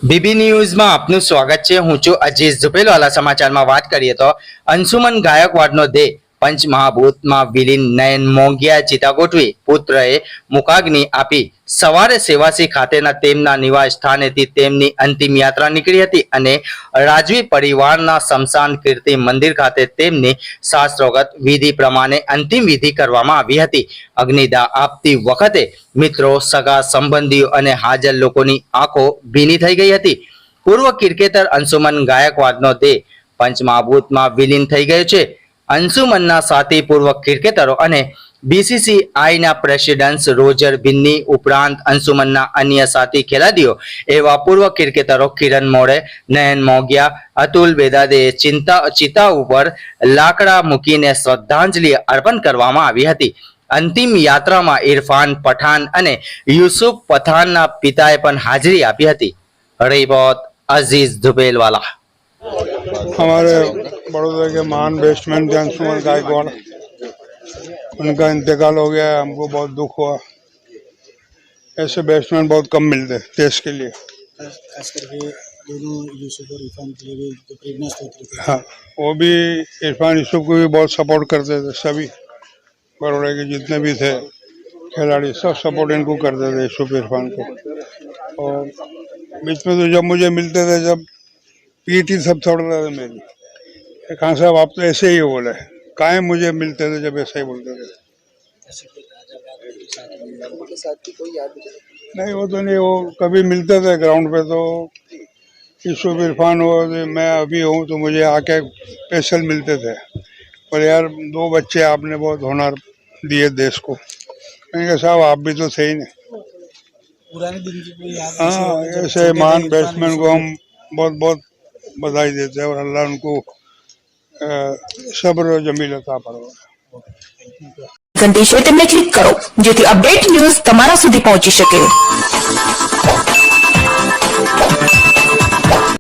BB ન્યૂઝમાં આપનું સ્વાગત છે। હું છું અજીઝ ઝુપેલવાલા। સમાચારમાં વાત કરીએ તો અંશુમન ગાયકવાડનો દેહ પંચમહાભૂતમાં વિલીન નયન મોંઘિયા ચિતા ગોઠવી પુત્રએ મુખાગ્નિ આપી સવારે સેવાસી ખાતેના તેમના નિવાસ સ્થાનેથી તેમની અંતિમ યાત્રા નીકળી હતી અને રાજવી પરિવારના શમશાન કીર્તિ મંદિર ખાતે તેમની શાસ્ત્રોક્ત વિધિ પ્રમાણે અંતિમ વિધિ કરવામાં આવી હતી। અગ્નિદાહ આપતી વખતે મિત્રો, સગા સંબંધીઓ અને હાજર લોકોની આંખો ભીની થઈ ગઈ હતી। પૂર્વ ક્રિકેટર અંશુમન ગાયકવાડનો દેહ પંચમહાભૂતમાં વિલીન થઈ ગયો છે। અંશુમનના સાથી પૂર્વ ક્રિકેટરો અને બીસીસીઆઈના પ્રેસિડેન્ટ રોજર બિન્ની ઉપરાંત અંશુમનના અન્ય સાથી ખેલાડીઓ એવા પૂર્વ ક્રિકેટરો કિરણ મોરે, નયન મોંઘિયા, અતુલ બેદાદેએ ચિતા ઉપર લાકડા મૂકીને શ્રદ્ધાંજલિ અર્પણ કરવામાં આવી હતી। અંતિમ યાત્રામાં ઇરફાન પઠાણ અને યુસુફ પઠાણના પિતાએ પણ હાજરી આપી હતી। रिपोर्ट अजीज झुपेलवाला। हमारे बड़ौदा के महान बैट्समैन थे अंशुमन गायकवाड़, उनका इंतकाल हो गया है। हमको बहुत दुख हुआ। ऐसे बैट्समैन बहुत कम मिलते देश के लिए। खास करके दोनों यूसुफ और इरफान के लिए भी जो प्रेरणा स्रोत थे। हाँ, वो भी इरफान यूसुफ को भी बहुत सपोर्ट करते थे। सभी बड़ौदा के जितने भी थे खिलाड़ी सब सपोर्ट इनको करते थे, यूसुफ इरफान को। और बीच में तो जब मुझे मिलते थे, जब पीटी सब छोड़ते थे मेरी, कहाँ साहब आप तो ऐसे ही बोले, काहे मुझे मिलते थे जब ऐसे ही बोलते थे। नहीं वो तो नहीं, वो कभी मिलते थे ग्राउंड पे तो यूसुफ इरफान हो, मैं अभी हूँ तो मुझे आके स्पेशल मिलते थे। पर यार दो बच्चे आपने बहुत हुनर दिए देश को। मैंने कहा साहब आप भी तो थे ही नहीं। पुराने दिन की कोई याद? हाँ, ऐसे महान बैट्समैन को हम बहुत बहुत बधाई देते हैं और अल्लाह उनको सब्र और जमील अता फरमाए। घंटी शेर क्लिक करो जेથી અપડેટ ન્યૂઝ તમારા સુધી પહોંચી શકે।